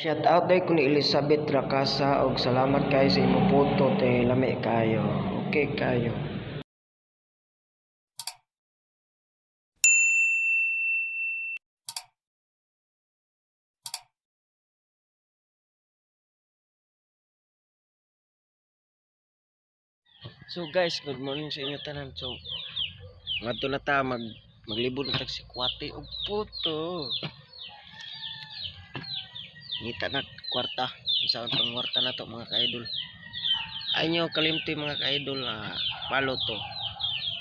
Shout out day ko ni Elizabeth Rakasa og salamat kayo sa imong photo te lami kayo. Okay kayo. So guys, good morning sa inyo tanan. So ngadto na ta maglibot na tag si Kwate og photo. Ngita na kwarta, isaon pang kwarta na to mga ka-idol. Ay nyo kalimti mga ka-idol, follow to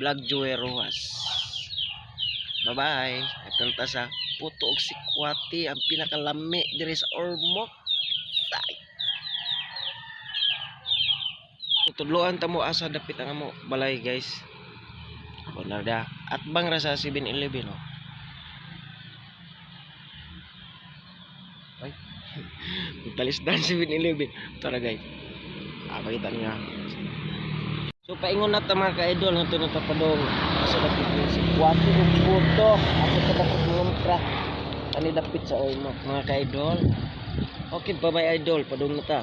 Vlog Joey Rojas. Bye bye. Atong ta sa photo og si Kwate, ang pinakalami diri sa Ormoc. Tudloan ta mo asa dapit ang amo balay guys. Kuna da at bang ra sa 7-Eleven oh. Ay. Talisdan 7-Eleven. Tara guys. Pakita niya. So paingon na ta mga ka-idol nato na ta padong asa dapit si Kwate og photo. Asa ta dapit montra. Ani dapit sa Ormoc mga ka-idol. Okay, bye-bye idol, padung na ta.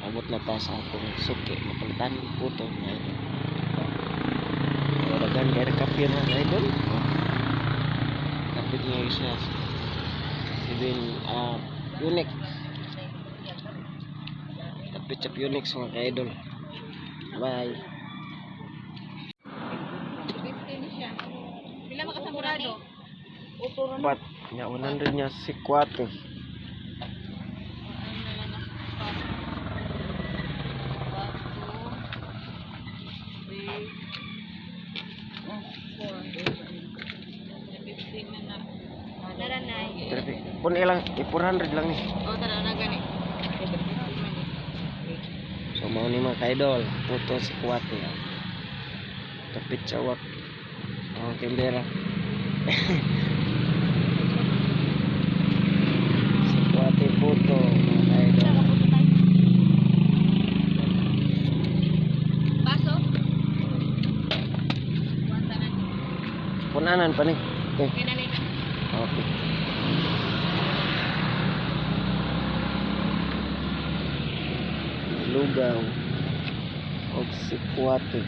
Abot na ta sa akong suki mapalitan photo niya ito. Dagan kaya kapir na idol. Kapit niya isa 7 Unix. Kapit sa Unix mga ka-idol. Bye. 15 siya. Pila makasamurado? Pat nya 100 niya si Kwate. Pun ilang 400 lang nih. Oh, tara na gani. So mau ni mga ka-idol, foto si Kwate. Tapit cawak. Oh, kamera. Si Kwate foto mga ka-idol. Paso. Wantanan. Punanan pa ni. Okay. Kinani. Okay. Lugaw og si Kwate.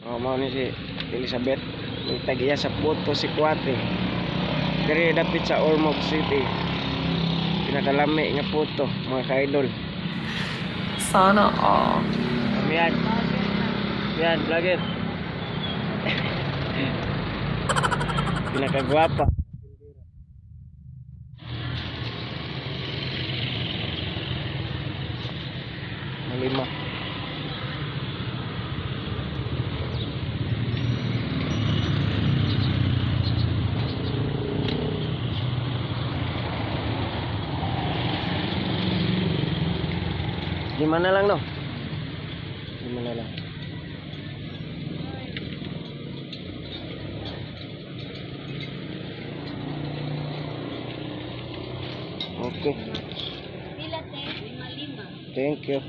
Mau ni si Elizabeth nagtagiya sa photo si Kwate. Diri dapit sa Ormoc City. Pinakalami nga photo mga ka-idol. Sana all. Yan. Yan, vlogger. Pinakagwapa. Malima. Gimana lang no? Gimana lang? Okay. Pila te 55. Thank you.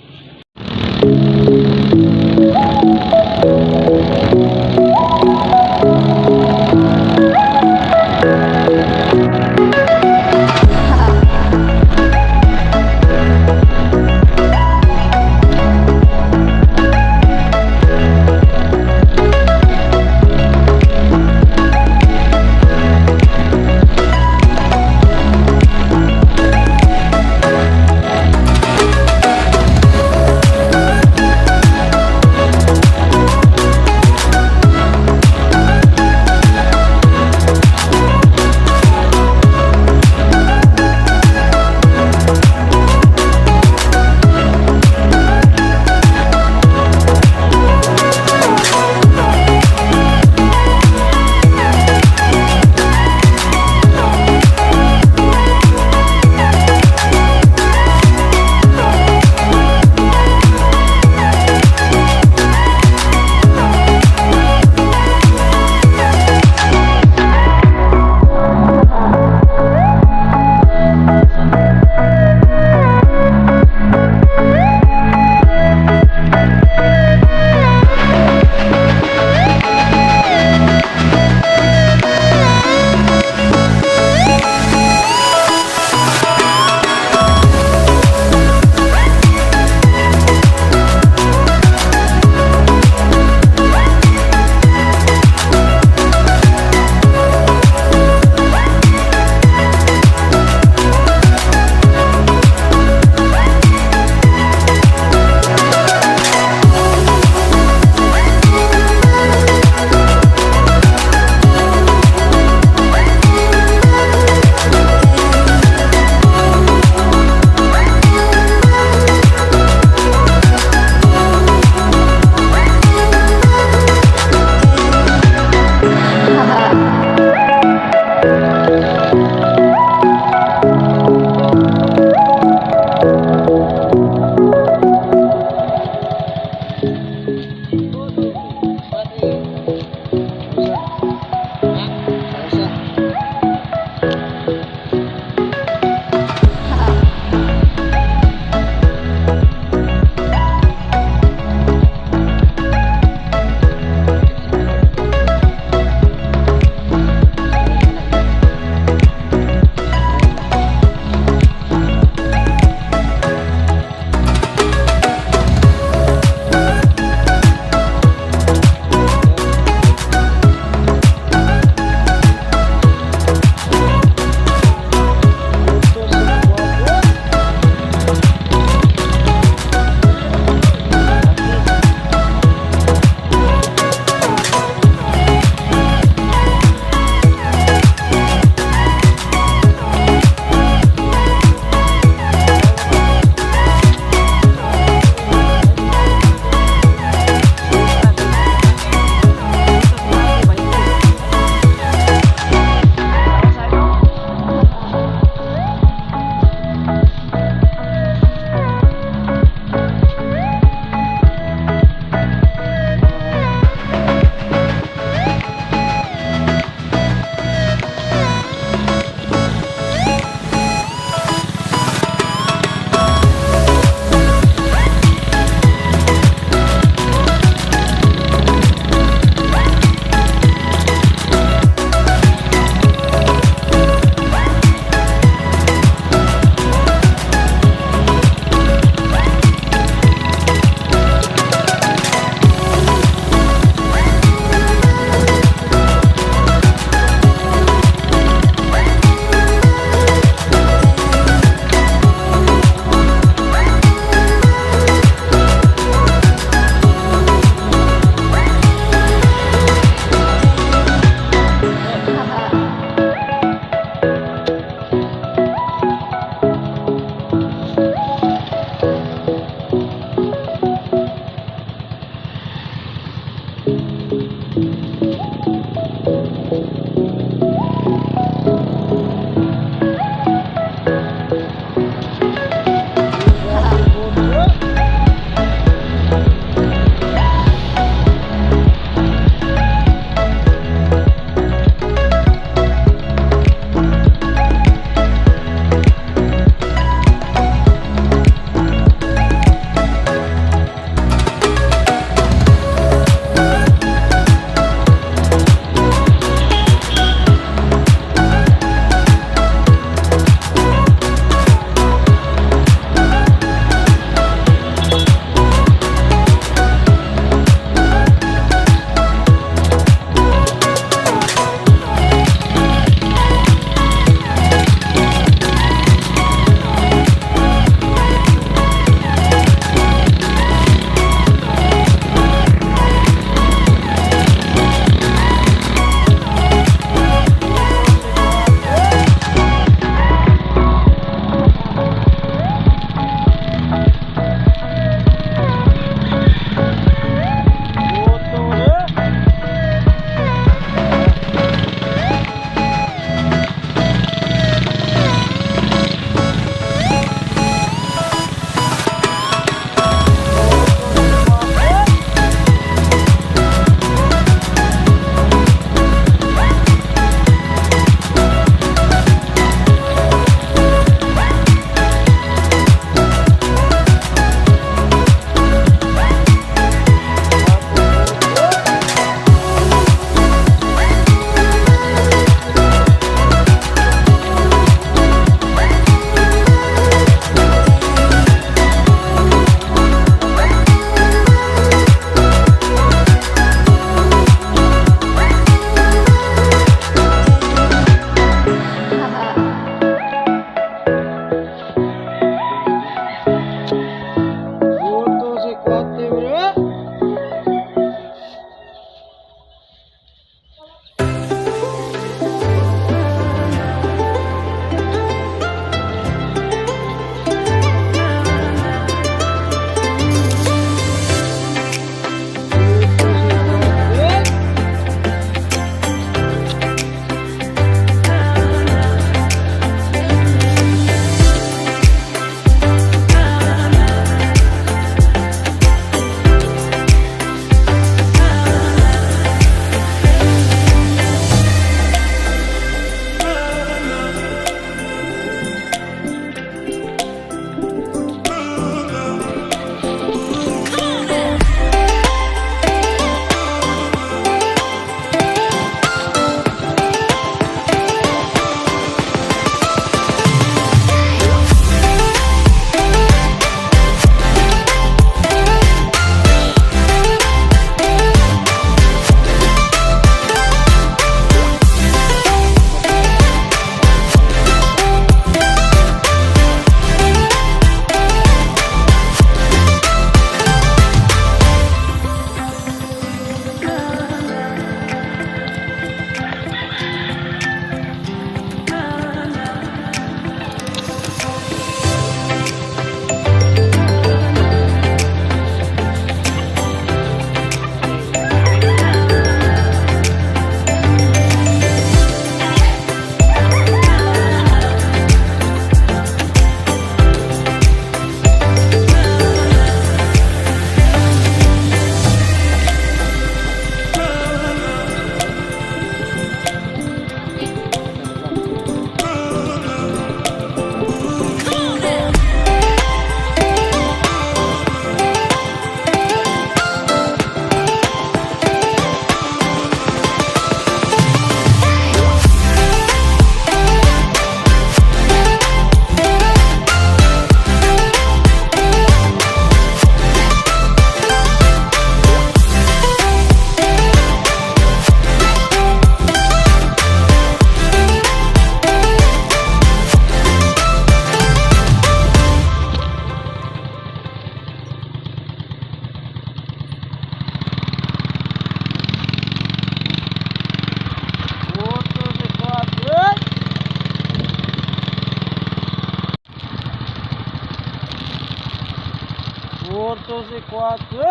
Puto si Kuwate.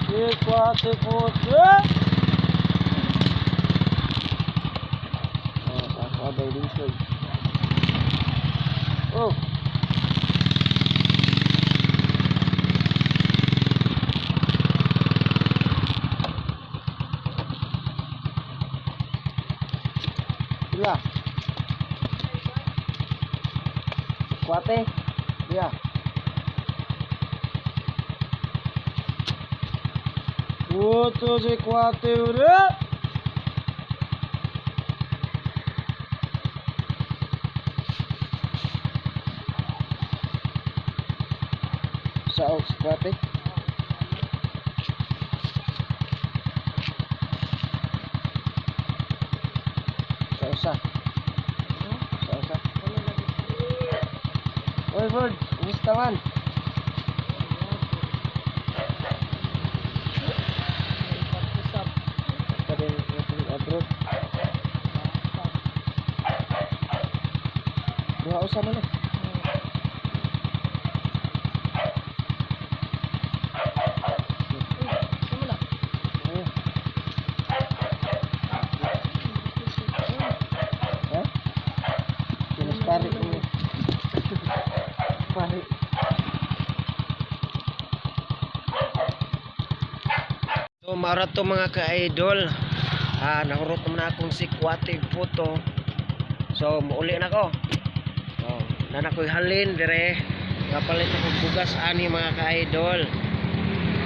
Si Kuwate puto. Oh, kakabay din siya. Oh. Sila. Kuwate. Iya. Puto si Kuwate udah. Sao si Kuwate? Sa. Oi, Bird, kumusta man? Abroad. Buha usah mana? Pari ini. Pari. So mara to mga ka-idol. Nahurot naman akong si Kuwate Puto. So muuli na ko. Oh, na ko'y halin dire. Kapalit ako bugas ani mga ka-idol.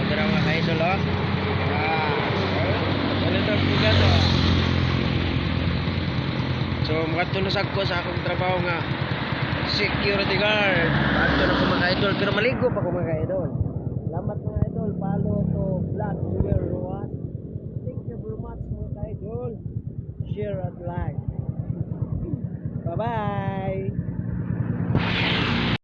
Dira mga ka-idol oh. Palit ako bugas oh. So makatunos ako sa akong trabaho nga security guard. Bago na ko mga idol pero maligo pa ko mga idol. Salamat mga idol. Follow to vlog Junior Roas. Thank you very much mga idol. Share and like. Bye bye.